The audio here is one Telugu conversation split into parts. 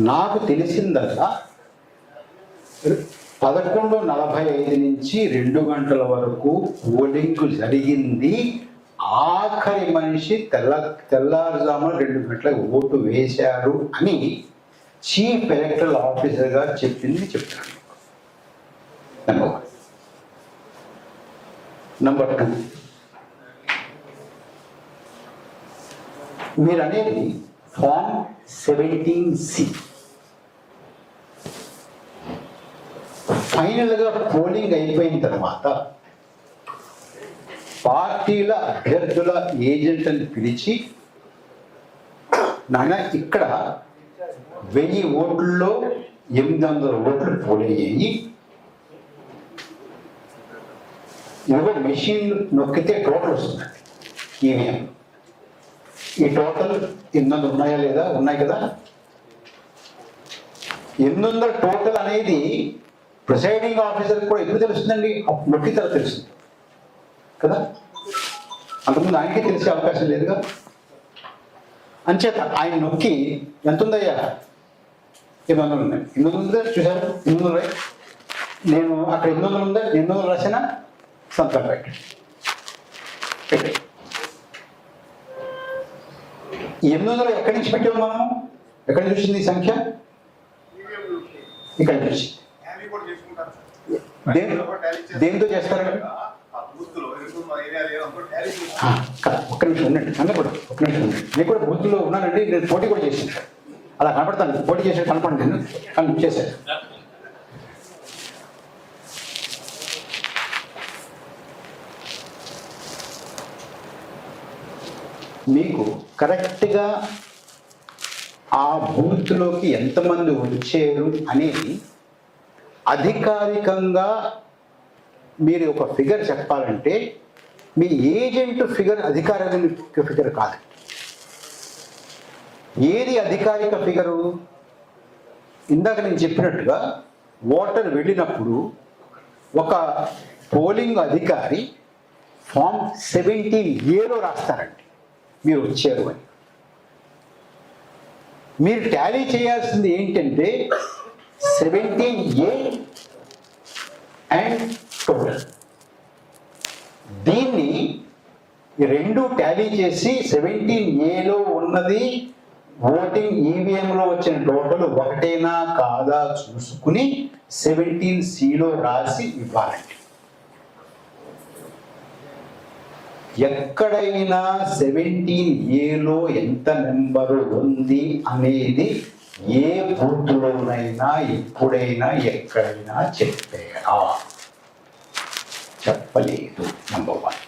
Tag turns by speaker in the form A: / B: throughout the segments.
A: నాకు తెలిసిందల్లా 11:45 నుంచి 2 గంటల వరకు పోలింగ్ జరిగింది. ఆఖరి మనిషి తెల్లారుజామున 2 గంటలకు ఓటు వేశారు అని చీఫ్ ఎలక్టరల్ ఆఫీసర్ గారు చెప్పింది చెప్తాను. నెంబర్ 2, మీరు అనేది ఫామ్ 17C. ఫైనల్గా పోలింగ్ అయిపోయిన తర్వాత పార్టీల అభ్యర్థుల ఏజెంట్ని పిలిచి, నాయన ఇక్కడ 1000 ఓట్లలో 800 ఓట్లు పోలయ్యాయి, ఇదిగో మెషిన్ నొక్కితే టోటల్ వస్తుందండి ఈవీఎం. ఈ టోటల్ 800 ఉన్నాయా లేదా? ఉన్నాయి కదా. 800 టోటల్ అనేది ప్రిసైడింగ్ ఆఫీసర్ కూడా ఎప్పుడు తెలుస్తుందండి? నొక్కి తర్వాత తెలుస్తుంది కదా. అంతకుముందు ఆయనకే తెలిసే అవకాశం లేదుగా. అంచేత ఆయన నొక్కి ఎంత ఉందయ్యా? 800 ఉన్నాయి. 800 ఉందా? చూసారు? 800 రైట్. నేను అక్కడ 800 ఉందా? 800 రాసిన సంతకం పెట్టి 800 ఎక్కడి నుంచి పెట్టాము మనం? ఎక్కడి నుంచి వచ్చింది ఈ సంఖ్య? ఇక్కడ నుంచి. దేంతో చేస్తారండి? ఒక్క నిమిషం ఉండండి. అన్నీ కూడా ఒక్క నిమిషం ఉండండి. నేను కూడా బూత్లో ఉన్నానండి. నేను పోటీ కూడా చేశాను. అలా కనపడతాను. పోటీ చేసే కనపడండి. నేను కానీ చేశాను. మీకు కరెక్ట్గా ఆ బూత్లోకి ఎంతమంది వచ్చారు అనేది అధికారికంగా మీరు ఒక ఫిగర్ చెప్పాలంటే మీ ఏజెంట్ ఫిగర్ అధికారిక ఫిగర్ కాదు. ఏది అధికారిక ఫిగరు? ఇందాక నేను చెప్పినట్టుగా ఓటర్ వెళ్ళినప్పుడు ఒక పోలింగ్ అధికారి ఫామ్ 17Aలో రాస్తారండి మీరు వచ్చారు అని. మీరు టాలీ చేయాల్సింది ఏంటంటే 17A అండ్ టోటల్. దీన్ని రెండు టాలీ చేసి 17Aలో ఉన్నది ఓటింగ్ ఈవీఎంలో వచ్చిన టోటల్ ఒకటేనా కాదా చూసుకుని 17Cలో రాసి ఇవ్వాలండి. ఎక్కడైనా 17Aలో ఎంత నెంబరు ఉంది అనేది ఏ బూత్లోనైనా ఎప్పుడైనా ఎక్కడైనా చెప్పారా? చెప్పలేదు. నంబర్ 1.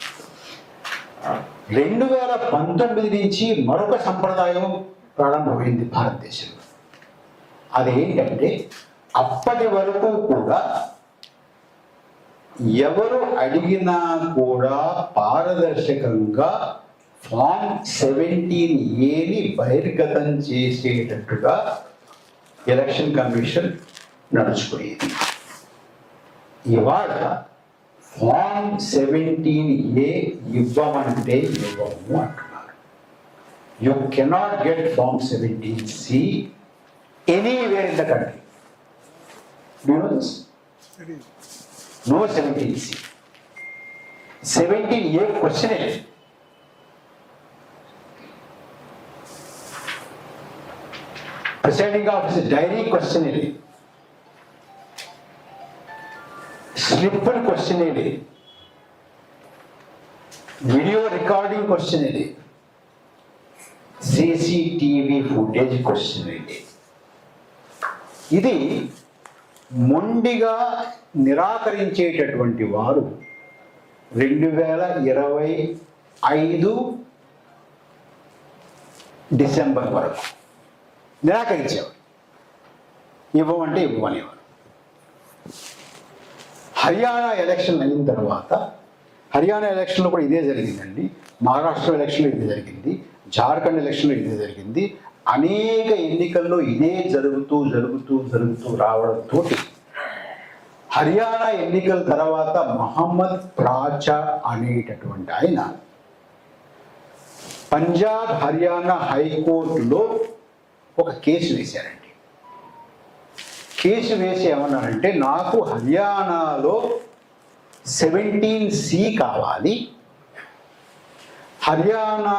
A: 2019 నుంచి మరొక సంప్రదాయం ప్రారంభమైంది భారతదేశంలో. అదేంటంటే అప్పటి వరకు కూడా ఎవరు అడిగినా కూడా పారదర్శకంగా ఫామ్ 17Aని బహిర్గతం చేసేటట్టుగా ఎలక్షన్ కమిషన్ నడుచుకునేది. ఇవాళ ఫామ్ 17A ఇవ్వమంటే ఇవ్వము అంటున్నారు. You cannot get form 17C anywhere in the country. Do know this? No 17C. 17A questionnaire. Presiding officer diary questionnaire. Slipper questionnaire. Video recording questionnaire. CCTV footage questionnaire. ఇది మొండిగా నిరాకరించేటటువంటి వారు 2025 డిసెంబర్ వరకు నిరాకరించేవారు. ఇవ్వమంటే ఇవ్వమనేవారు. హర్యానా ఎలక్షన్ అయిన తర్వాత, హర్యానా ఎలక్షన్లో కూడా ఇదే జరిగిందండి, మహారాష్ట్ర ఎలక్షన్లో ఇదే జరిగింది, జార్ఖండ్ ఎలక్షన్లో ఇదే జరిగింది. అనేక ఎన్నికల్లో ఇదే జరుగుతూ రావడంతో హర్యానా ఎన్నికల తర్వాత మహమ్మద్ ప్రాచా అనేటటువంటి ఆయన పంజాబ్ హర్యానా హైకోర్టులో ఒక కేసు వేశారండి. కేసు వేసి ఏమన్నారంటే నాకు హర్యానాలో 17C కావాలి, హర్యానా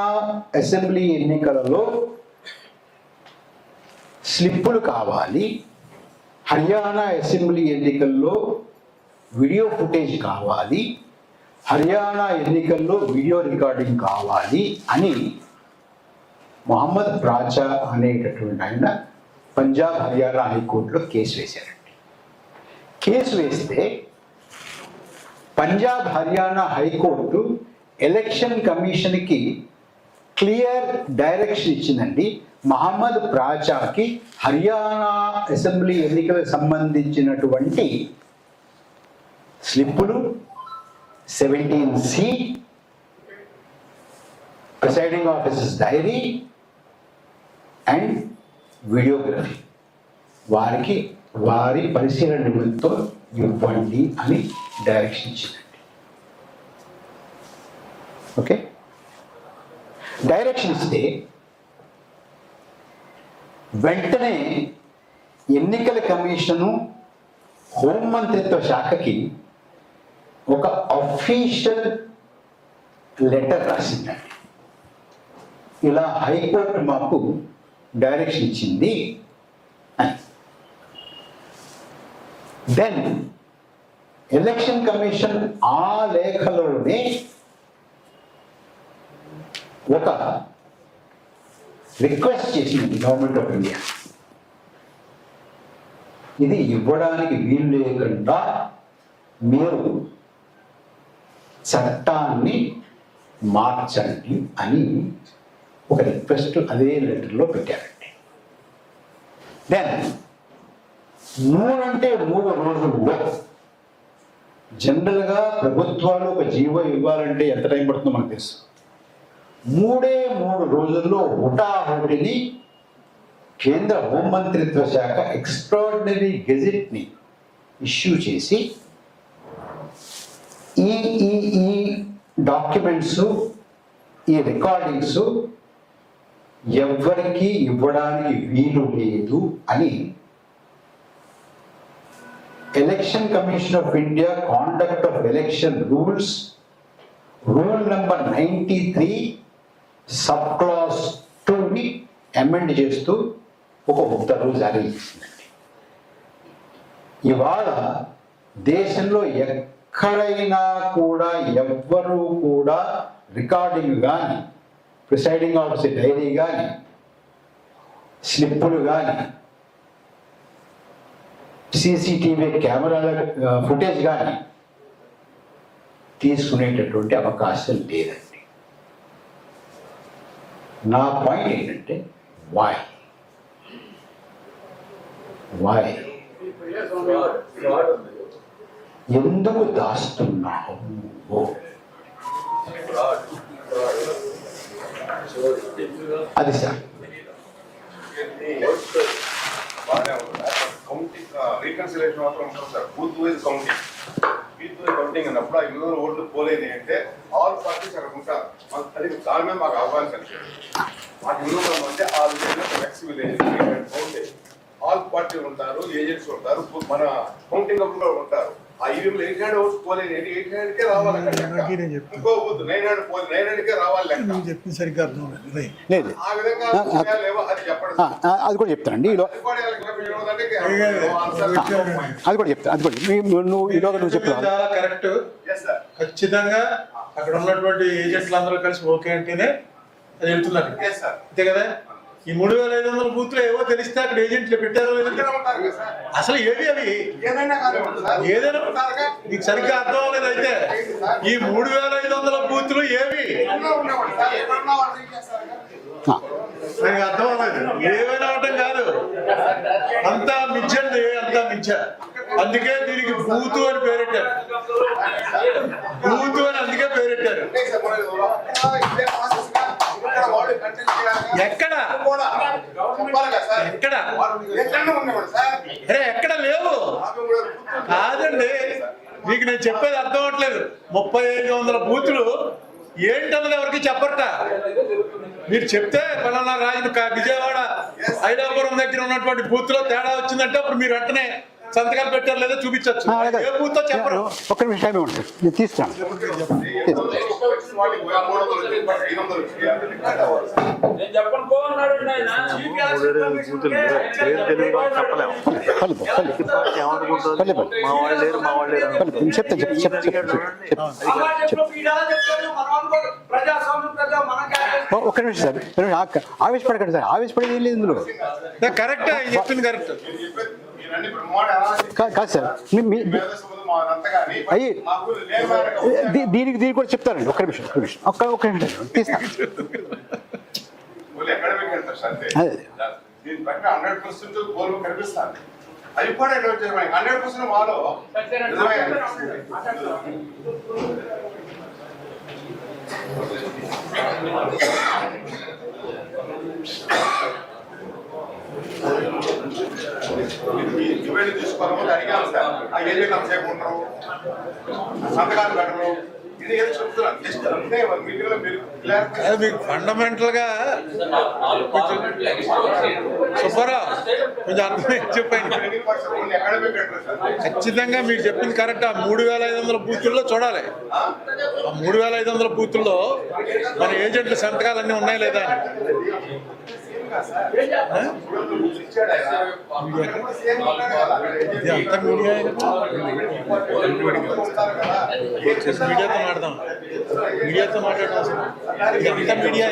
A: అసెంబ్లీ ఎన్నికలలో స్లిప్పులు కావాలి, హర్యానా అసెంబ్లీ ఎన్నికల్లో వీడియో ఫుటేజ్ కావాలి, హర్యానా ఎన్నికల్లో వీడియో రికార్డింగ్ కావాలి అని మొహమ్మద్ రాజా అనేటటువంటి ఆయన పంజాబ్ హర్యానా హైకోర్టులో కేసు వేశారండి. కేసు వేస్తే పంజాబ్ హర్యానా హైకోర్టు ఎలక్షన్ కమిషన్కి క్లియర్ డైరెక్షన్ ఇచ్చిందండి. మహమ్మద్ రాజాకి హర్యానా అసెంబ్లీ ఎన్నికలకు సంబంధించినటువంటి స్లిప్పులు 17C, presiding officers diary and videography వారి పరిశీలన నిమిత్తం ఇవ్వండి అని డైరెక్షన్ ఇచ్చిందండి. ఓకే, డైరెక్షన్ ఇస్తే వెంటనే ఎన్నికల కమిషను హోంమంత్రిత్వ శాఖకి ఒక అఫీషియల్ లెటర్ రాసిందండి. ఇలా హైకోర్టు మాకు డైరెక్షన్ ఇచ్చింది అని. దెన్ ఎలక్షన్ కమిషన్ ఆ లేఖలోనే ఒక రిక్వెస్ట్ చేసింది గవర్నమెంట్ ఆఫ్ ఇండియా, ఇది ఇవ్వడానికి వీలు లేకుండా మీరు చట్టాన్ని మార్చండి అని ఒక రిక్వెస్ట్ అదే లెటర్లో పెట్టారండి. దెన్ 3 రోజుల్లో జనరల్గా ప్రభుత్వాలు ఒక జీవో ఇవ్వాలంటే ఎంత టైం పడుతుందో మనకు తెలుసు. 3 రోజుల్లో హుటాహుటిని కేంద్ర హోంమంత్రిత్వ శాఖ ఎక్స్ట్రాడినరీ గెజెట్ని ఇష్యూ చేసి ఈ డాక్యుమెంట్స్, ఈ రికార్డింగ్స్ ఎవ్వరికి ఇవ్వడానికి వీలు లేదు అని election commission of India conduct of election rule number 93 sub class 2ని అమెండ్ చేస్తూ ఒక ఉత్తర్వులు జారీ చేసిందండి. ఇవాళ దేశంలో ఎక్కడైనా కూడా ఎవ్వరూ కూడా రికార్డింగ్ కానీ, ప్రిసైడింగ్ ఆఫీసర్ డైరీ కానీ, స్లిప్పులు కానీ, CCTV కెమెరాల ఫుటేజ్ కానీ తీసుకునేటటువంటి అవకాశం లేదండి. నా పాయింట్ ఏంటంటే వై ఎందుకు దాస్తున్నావు? అది సార్
B: రీకన్సిలేషన్ మాత్రం ఉంటుంది సార్. బూత్ వైజ్ కౌంటింగ్ అన్నప్పుడు ఆ 800 ఓట్లు పోలేదు అంటే ఆల్ పార్టీస్ అక్కడ ఉంటారు. అది దాని మీద మాకు అవగాహన కలిగింది. మాకు 800 అంటే ఆ విలేజ్ నెక్స్ట్ విలేజ్ ఆల్ పార్టీలు ఉంటారు, ఏజెంట్స్ ఉంటారు, మన కౌంటింగ్ అప్పుడు కూడా ఉంటారు. ఆ ఈవీఎంలో 800 ఓట్స్ పోలేదు 800కే రావాలి. ఇంకో బూత్ 900 పోలేదు 900కే రావాలి.
C: సరిగ్గా
A: లేదు,
B: ఆ విధంగా అది చెప్పండి.
A: అది కూడా చెప్తానండి. అది కూడా చెప్తాను. అది కూడా నువ్వు ఈలోగా నువ్వు చెప్తావు.
C: చాలా కరెక్ట్. ఖచ్చితంగా అక్కడ ఉన్నటువంటి ఏజెంట్లు అందరూ కలిసి ఓకే అంటేనే అది వెళ్తున్నారు. అంతే కదా. ఈ 3500 బూత్లు ఏవో తెలిస్తే అక్కడ ఏజెంట్లు పెట్టారో అసలు ఏవి అవి ఏదైనా నీకు సరిగ్గా అర్థం అవ్వలేదు. అయితే ఈ 3500 బూత్లు ఏవి నాకు అర్థం అవ్వలేదు. ఏమైనా అవటం కాదు, అంతా మిచ్చండి, అంతా మిచ్చ. అందుకే దీనికి బూతు అని పేరెట్టారు. బూతు అని అందుకే పేరెట్టారు. ఎక్కడ ఎక్కడ ఎక్కడ లేవు కాదండి. మీకు నేను చెప్పేది అర్థం అవట్లేదు. 3500 బూతులు ఏంటన్నది ఎవరికి చెప్పరట. మీరు చెప్తే పలానా విజయవాడ ఐలాపురం దగ్గర ఉన్నటువంటి బూత్ లో తేడా వచ్చిందంటే అప్పుడు మీరు వెంటనే సంతకాలు పెట్టారు లేదా చూపించచ్చు. ఏ బూత్ చెప్పరు.
A: ఒక్క నిమిషం టైం ఉంటుంది, నేను తీస్తాను. ఒక్క నిమిషం సార్, ఆవేశపడకండి సార్, ఆవేశపడేది ఏం లేదు ఇందులో.
C: కరెక్ట్ చెప్పింది కరెక్ట్
A: కాదు సార్, అయ్యి దీనికి కూడా చెప్తారండి. ఒక్క నిమిషం ఒక్క నిమిషం తీస్తాను. అదే
B: అది కూడా 100% మాలో తీసుకోవాలని అడిగాను సార్. ఆ ఏజెంట్ అంతసేపు ఉంటారు, సంతకాలు పెట్టరు. ఇది ఏదో చెప్తున్నాను జస్ట్ అంతే. మీటింగ్లో
C: మీకు ఫండమెంటల్ గా సుబ్బారావు కొంచెం అర్థమై చెప్పండి. ఖచ్చితంగా మీరు చెప్పింది కరెక్ట్. ఆ 3500 బూతుల్లో చూడాలి. ఆ 3500 బూతుల్లో మన ఏజెంట్ల సంతకాలన్నీ ఉన్నాయి లేదా అని. అంతా మీడియాతో మాట్లాడదాం, మీడియాతో మాట్లాడదాం. ఇదంతా మీడియా.